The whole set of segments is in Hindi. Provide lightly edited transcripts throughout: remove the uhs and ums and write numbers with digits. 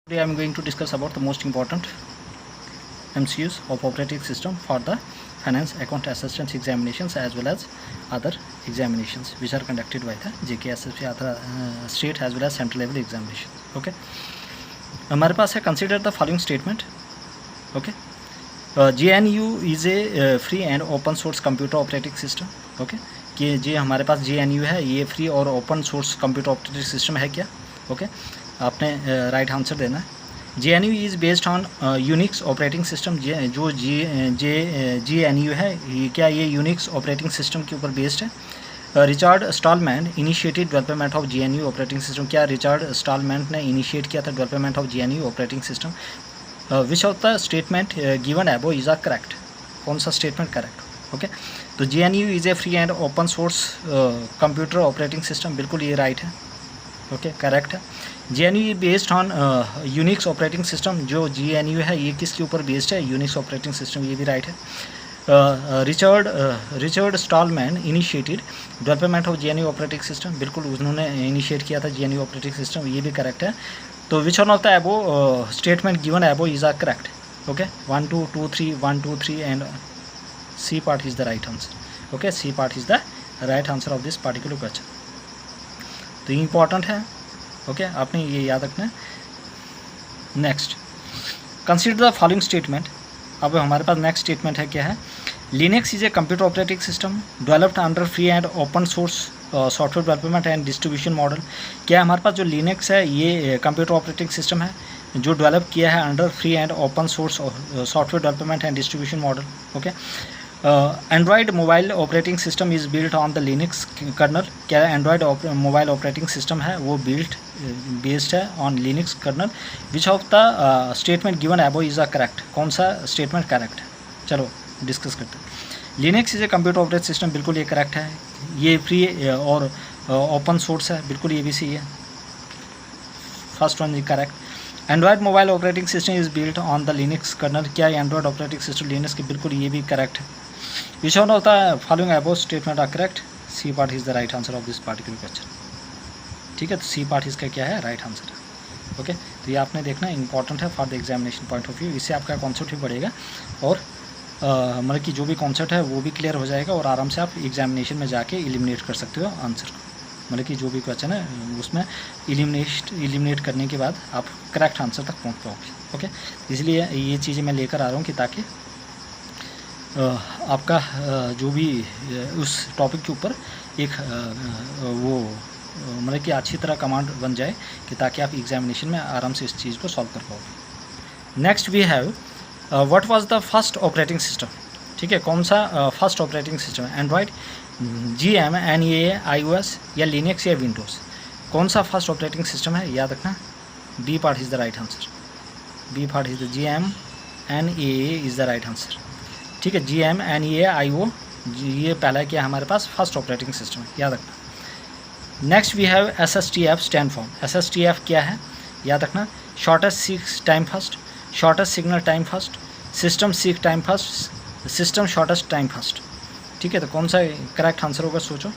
Today I am going to discuss about the most important MCUs of operating system for the finance account assistance examinations as well as other examinations which are conducted by the JKSSB other state as well as central level examination. Okay, हमारे पास है consider the following statement. Okay, JNU is a free and open source computer operating system. Okay, कि जे हमारे पास JNU है ये फ्री और open source computer operating system है क्या? ओके आपने राइट आंसर देना है. JNU is based on Unix operating system. जो JNU है ये क्या ये यूनिक्स ऑपरेटिंग सिस्टम के ऊपर बेस्ड है. Richard Stallman initiated development of JNU operating system. क्या रिचर्ड स्टॉलमैन ने इनिशिएट किया था development of JNU operating system. Which of the statement given above is are correct. कौन सा स्टेटमेंट करेक्ट? ओके तो JNU is a free and open source computer operating system. बिल्कुल ये राइट है. ओके करेक्ट है. JNU based on Unix operating system. जो JNU है ये किसके ऊपर बेस्ड है? Unix operating system. ये भी राइट है. Richard Stallman initiated development of JNU operating system. बिल्कुल उन्होंने इनिशिएट किया था JNU ऑपरेटिंग सिस्टम. ये भी करेक्ट है. तो which one of the above statement given above is are correct. Okay 1 2 2 3 1 2 3 and C part is the right answer. Okay, C part is the right answer of this particular question. तो इम्पॉर्टेंट है. ओके आपने ये याद रखना है. Next consider the following statement. अब हमारे पास नेक्स्ट स्टेटमेंट है क्या है? Linux is a computer operating system developed under free and open source software development and distribution model. क्या हमारे पास जो लिनक्स है ये कंप्यूटर ऑपरेटिंग सिस्टम है जो डेवलप किया है under free and open source software development and distribution model. Okay Android mobile operating system is built on the Linux kernel. क्या एंड्रॉयड मोबाइल ऑपरेटिंग सिस्टम है वो बिल्ट बेस्ड है on Linux kernel. Which of the statement given above is a correct. कौन सा स्टेटमेंट करेक्ट है? चलो डिस्कस करते हैं. Linux is a computer operating system. बिल्कुल ये करेक्ट है. ये फ्री और ओपन सोर्स है. बिल्कुल ये भी सही है. First one is correct. Android mobile operating system is built on the Linux kernel. क्या एंड्रॉयड ऑपरेटिंग सिस्टम लिनक्स की? बिल्कुल ये भी करेक्ट है. Which one of the following above statement are correct. C part is the right answer of this particular question. ठीक है तो सी पार्ट इसका क्या है? राइट आंसर है. ओके तो ये आपने देखना इंपॉर्टेंट है for the examination point of view. इससे आपका कॉन्सेप्ट भी बढ़ेगा और मतलब कि जो भी कॉन्सेप्ट है वो भी क्लियर हो जाएगा और आराम से आप एग्जामिनेशन में जाके एलिमिनेट कर सकते हो आंसर को. मतलब कि जो भी क्वेश्चन है उसमें एलिमिनेट करने के बाद आप करेक्ट आंसर तक पहुंच पाओगे. ओके इसलिए ये चीज़ें मैं लेकर आ रहा हूँ कि ताकि आपका जो भी उस टॉपिक के ऊपर एक वो मतलब कि अच्छी तरह कमांड बन जाए कि ताकि आप एग्जामिनेशन में आराम से इस चीज़ को सॉल्व कर पाओगे. Next we have what was the first operating system. ठीक है कौन सा फर्स्ट ऑपरेटिंग सिस्टम है? एंड्रॉयड, GM, NEA, iOS या लिनक्स या विंडोज़. कौन सा फर्स्ट ऑपरेटिंग सिस्टम है? याद रखना B part is the right answer. B part is the GM, NEA is the right answer. ठीक है GM, NEA, IO ये पहला क्या हमारे पास फर्स्ट ऑपरेटिंग सिस्टम है. याद रखना. Next we have SSTF stand for. SSTF क्या है? याद रखना shortest seek time first, shortest signal time first, system seek time first, system shortest time first. ठीक है तो कौन सा करेक्ट आंसर होगा सोचो.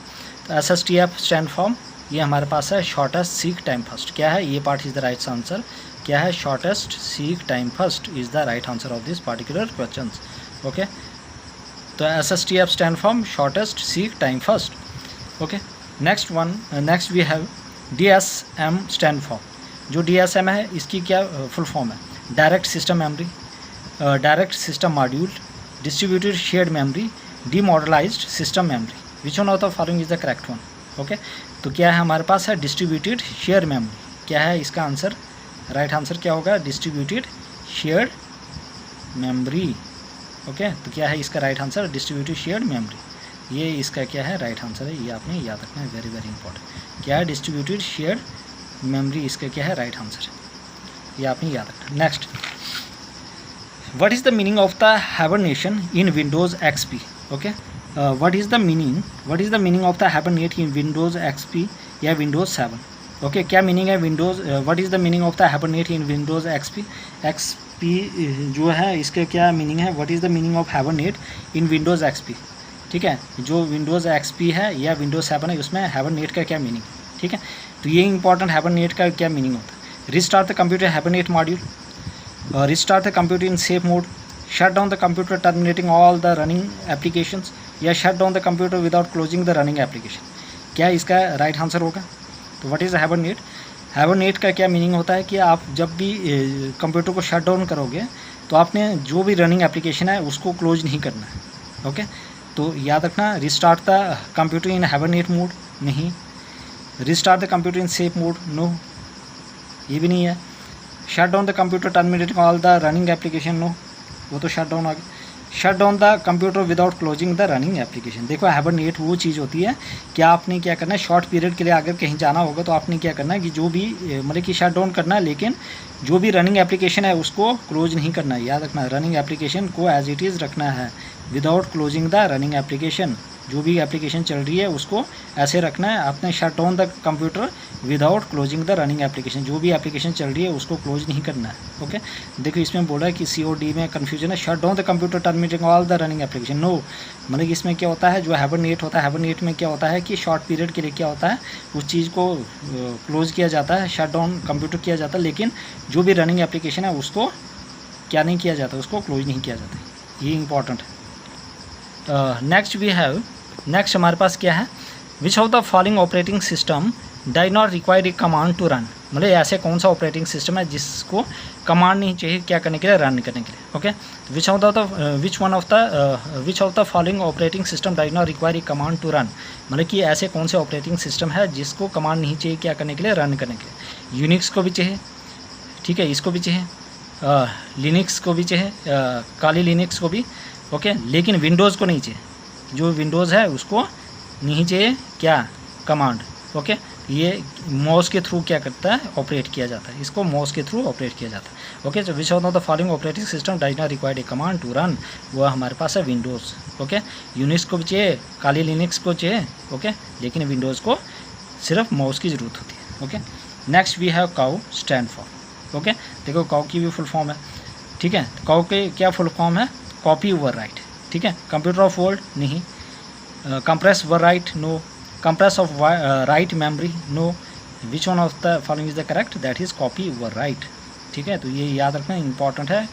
तो SSTF स्टैंड फॉर्म ये हमारे पास है शॉर्टेस्ट सीक टाइम फर्स्ट. क्या है? ये part is the right answer. क्या है? Shortest seek time first is the right answer of this particular question. Okay तो SSTF stand form shortest seek time first. Okay next we have DSM stand form. जो DSM है इसकी क्या फुल फॉर्म है? Direct system memory, direct system module, distributed shared memory, demodularized system memory. Which one of the following is the correct one. Okay तो क्या है हमारे पास है? Distributed share memory. क्या है इसका आंसर? राइट आंसर क्या होगा? Distributed shared memory. ओके तो क्या है इसका right answer? Distributed shared memory. ये इसका क्या है? राइट आंसर है. ये आपने याद रखना है. Very very important. क्या है? डिस्ट्रीब्यूटेड शेयर्ड मेमोरी इसका क्या है? राइट आंसर है. ये आपने याद रखना. Next what is the meaning of the hibernation in Windows XP. Okay what is the meaning of the hibernate in Windows XP या विंडोज़ 7. ओके क्या मीनिंग है Windows what is the meaning of the hibernate in Windows XP जो है इसका क्या मीनिंग है? What is the meaning of hibernate in Windows XP. ठीक है जो विंडोज़ XP है या विंडोज़ 7 है उसमें हाइबरनेट का क्या मीनिंग. ठीक है तो ये इंपॉर्टेंट हाइबरनेट का क्या मीनिंग होता है. Restart the computer hibernate module. Restart the computer in safe mode. Shut down the computer terminating all the running applications. या shut down the computer without closing the running application. क्या इसका राइट आंसर होगा? तो व्हाट इज़ हाइबरनेट? हाइबरनेट का क्या मीनिंग होता है कि आप जब भी कंप्यूटर को शट डाउन करोगे तो आपने जो भी रनिंग एप्लीकेशन है उसको क्लोज नहीं करना है। ओके, तो याद रखना, restart the computer in hibernate mode नहीं, restart the computer in safe mode no, ये भी नहीं है। Shut down the computer terminating all the running application no, वो तो शट डाउन आ गया। Shut down the computer without closing the running application. देखो हाइबरनेट वो चीज़ होती है कि आपने क्या करना है, शॉर्ट पीरियड के लिए अगर कहीं जाना होगा तो आपने क्या करना है कि जो भी मतलब कि शट डाउन करना है, लेकिन जो भी रनिंग एप्लीकेशन है उसको क्लोज नहीं करना है। याद रखना, रनिंग एप्लीकेशन को एज इट इज़ रखना है without closing the running application. जो भी एप्लीकेशन चल रही है उसको ऐसे रखना है। आपने shut down the computer without closing the running application, जो भी एप्लीकेशन चल रही है उसको क्लोज नहीं करना है। ओके, देखो इसमें बोल रहा है कि COD में कन्फ्यूजन है, shut down the computer terminating all the running application no. मतलब कि इसमें क्या होता है, जो हाइबरनेट होता है, हाइबरनेट में क्या होता है कि शॉर्ट पीरियड के लिए क्या होता है, उस चीज़ को क्लोज किया जाता है, शट डाउन कंप्यूटर किया जाता है, लेकिन जो भी रनिंग एप्लीकेशन है उसको क्या नहीं किया जाता, उसको क्लोज नहीं किया जाता। ये इंपॉर्टेंट है। नेक्स्ट हमारे पास क्या है, which of the following operating system does not require a command to run. मतलब ऐसे कौन सा ऑपरेटिंग सिस्टम है जिसको कमांड नहीं चाहिए क्या करने के लिए, रन करने के लिए। Okay, which of the following operating system does not require a command to run. मतलब कि ऐसे कौन से ऑपरेटिंग सिस्टम है जिसको कमांड नहीं चाहिए क्या करने के लिए, रन करने के लिए। यूनिक्स को भी चाहिए, ठीक है, इसको भी चाहिए, लिनक्स को भी चाहिए, काली लिनक्स को भी, ओके, लेकिन विंडोज़ को नहीं चाहिए। जो विंडोज़ है उसको नहीं चाहिए क्या, कमांड। ओके, ये माउस के थ्रू क्या करता है, ऑपरेट किया जाता है, इसको माउस के थ्रू ऑपरेट किया जाता है। ओके, तो which of the following operating system does not required a command to run, वो हमारे पास है विंडोज़। ओके, यूनिक्स को भी चाहिए, काली लिनक्स को चाहिए, ओके, लेकिन विंडोज़ को सिर्फ माउस की ज़रूरत होती है। ओके, नेक्स्ट वी हैव काउ स्टैंड फॉर। ओके, देखो काउ की भी फुल फॉर्म है, ठीक है, काउ के क्या फुल फॉर्म है, कॉपी ओवर राइट, ठीक है, कंप्यूटर ऑफ वर्ल्ड नहीं, compress over write no, compress of write memory no, which one of the following is the correct, that is copy over write. ठीक है, तो ये याद रखना इंपॉर्टेंट है,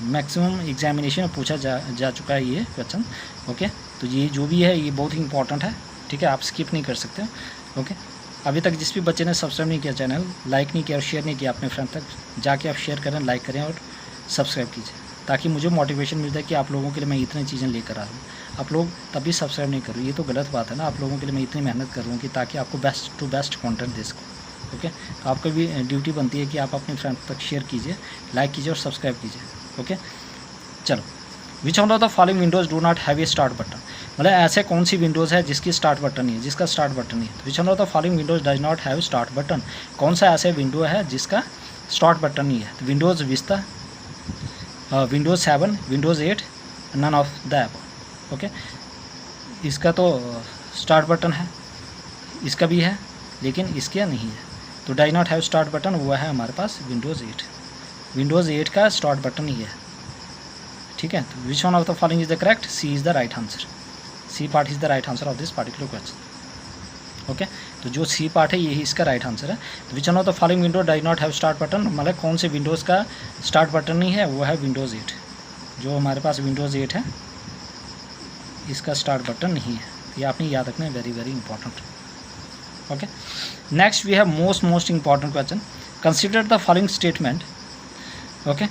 मैक्सिमम एग्जामिनेशन में पूछा जा चुका है ये क्वेश्चन। ओके, तो ये जो भी है ये बहुत ही इंपॉर्टेंट है, ठीक है, आप स्किप नहीं कर सकते। ओके, अभी तक जिस भी बच्चे ने सब्सक्राइब नहीं किया चैनल, लाइक नहीं किया और शेयर नहीं किया अपने फ्रेंड तक, जाके आप शेयर करें, लाइक करें और सब्सक्राइब कीजिए, ताकि मुझे मोटिवेशन मिलता है कि आप लोगों के लिए मैं इतनी चीज़ें लेकर आ रहा हूँ। आप लोग तभी सब्सक्राइब नहीं करो, ये तो गलत बात है ना। आप लोगों के लिए मैं इतनी मेहनत कर रहा हूँ कि ताकि आपको बेस्ट टू बेस्ट कंटेंट दे सकूँ। ओके, तो आपकी भी ड्यूटी बनती है कि आप अपने फ्रेंड तक शेयर कीजिए, लाइक कीजिए और सब्सक्राइब कीजिए। ओके, चलो, विच of the following Windows do not have a start button. मतलब ऐसे कौन सी विंडोज़ है जिसकी स्टार्ट बटन नहीं है, जिसका स्टार्ट बटन नहीं है। Which of the following Windows does not have start button, कौन सा ऐसे विंडो है जिसका स्टार्ट बटन नहीं है। Windows Vista, Windows 7, Windows 8, none of the above. Okay, इसका तो स्टार्ट बटन है, इसका भी है, लेकिन इसका नहीं है। तो does not have start button वो है हमारे पास विंडोज़ 8। विंडोज़ 8 का स्टार्ट बटन ही है। ठीक है, तो which one of the following is the correct, C is the right answer. C part is the right answer of this particular question. Okay, तो जो सी पार्ट है यही इसका राइट आंसर है। तो which one of the following window does not have start button, मतलब कौन से विंडोज़ का स्टार्ट बटन नहीं है, वो है विंडोज़ 8। जो हमारे पास विंडोज़ 8 है इसका स्टार्ट बटन नहीं है, ये आपने याद रखना है, very very important. Okay, next we have most important question, consider the following statement. Okay,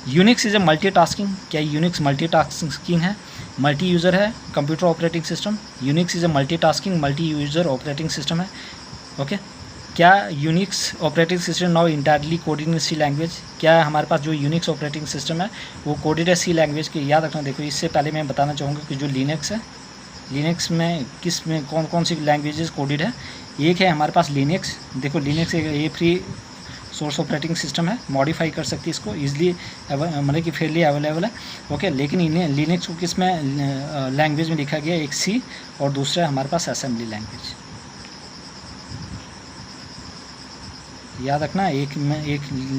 Unix is a multitasking, क्या यूनिक्स मल्टीटास्किंग है, मल्टी यूज़र है computer operating system. Unix is a multitasking multi user operating system है। ओके, क्या Unix operating system now entirely coded in C language, क्या हमारे पास जो यूनिक्स ऑपरेटिंग सिस्टम है वो कोडेड है सी लैंग्वेज की। याद रखना, देखो इससे पहले मैं बताना चाहूँगा कि जो लिनक्स है, लिनक्स में किस में कौन कौन सी लैंग्वेजेस कोडेड है। एक है हमारे पास लिनक्स, देखो लिनक्स ये फ्री सोर्स ऑपरेटिंग सिस्टम है, मॉडिफाई कर सकती है इसको ईजिली, मतलब कि फेयरली अवेलेबल है। ओके, लेकिन इन्हें लिनक्स को किस में लैंग्वेज में लिखा गया, एक सी और दूसरा हमारे पास असेंबली लैंग्वेज। याद रखना, एक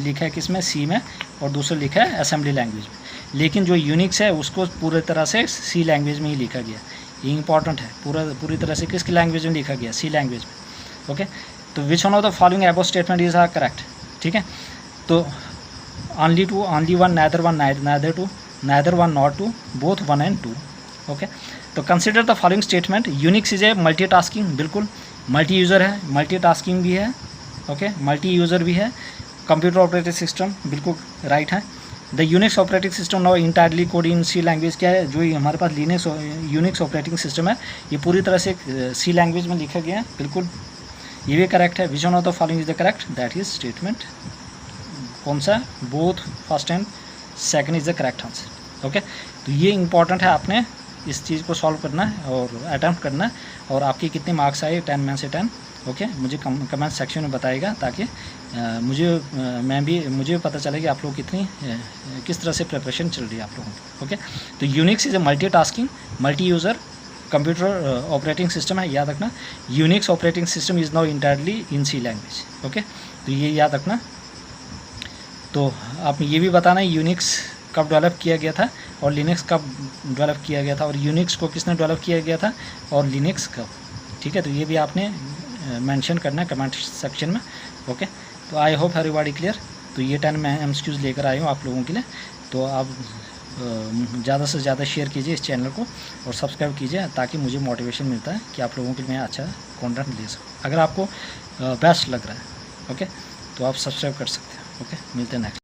लिखा है किस में, सी में, और दूसरा लिखा है असेंबली लैंग्वेज में। लेकिन जो यूनिक्स है उसको पूरी तरह से सी लैंग्वेज में ही लिखा गया, ये इंपॉर्टेंट है। पूरी तरह से किसकी लैंग्वेज में लिखा गया, सी लैंग्वेज में। ओके, तो which one of the following above statement is correct, ठीक है। तो only two, only one, neither one, neither two, neither one nor two, both one and two, okay. तो consider the following statement, Unix is a multitasking, बिल्कुल मल्टी यूज़र है, मल्टीटास्किंग भी है, ओके, मल्टी यूज़र भी है, कंप्यूटर ऑपरेटिंग सिस्टम, बिल्कुल राइट है। The Unix operating system now entirely code in C language, क्या है जो हमारे पास लिनक्स यूनिक्स ऑपरेटिंग सिस्टम है ये पूरी तरह से सी लैंग्वेज में लिखा गया है, बिल्कुल ये भी करेक्ट है। Which one of the following is the correct, that is statement कौन सा, both first and second is the correct answer, okay. तो ये इंपॉर्टेंट है, आपने इस चीज़ को सॉल्व करना है और अटैम्प्ट करना है, और आपके कितने मार्क्स आए 10 में से 10, ओके, मुझे कमेंट सेक्शन में बताइएगा, ताकि मुझे पता चले कि आप लोग किस तरह से प्रिपरेशन चल रही है आप लोगों की, ओके। तो Unix is a multitasking, multi user computer operating system है, याद रखना। Unix operating system is now entirely in C language, okay, तो ये याद रखना। तो आप ये भी बताना यूनिक्स कब डेवलप किया गया था और लिनक्स कब डेवलप किया गया था, और यूनिक्स को किसने डेवलप किया गया था और लिनक्स कब, ठीक है। तो ये भी आपने मेंशन करना है कमेंट सेक्शन में, ओके। तो आई होप एवरीबॉडी क्लियर। तो ये 10 मैं MCQs लेकर आई हूँ आप लोगों के लिए। तो आप ज़्यादा से ज़्यादा शेयर कीजिए इस चैनल को और सब्सक्राइब कीजिए, ताकि मुझे मोटिवेशन मिलता है कि आप लोगों के लिए मैं अच्छा कंटेंट ले सकूँ। अगर आपको बेस्ट लग रहा है, ओके, तो आप सब्सक्राइब कर सकते हैं, ओके। मिलते हैं नेक्स्ट।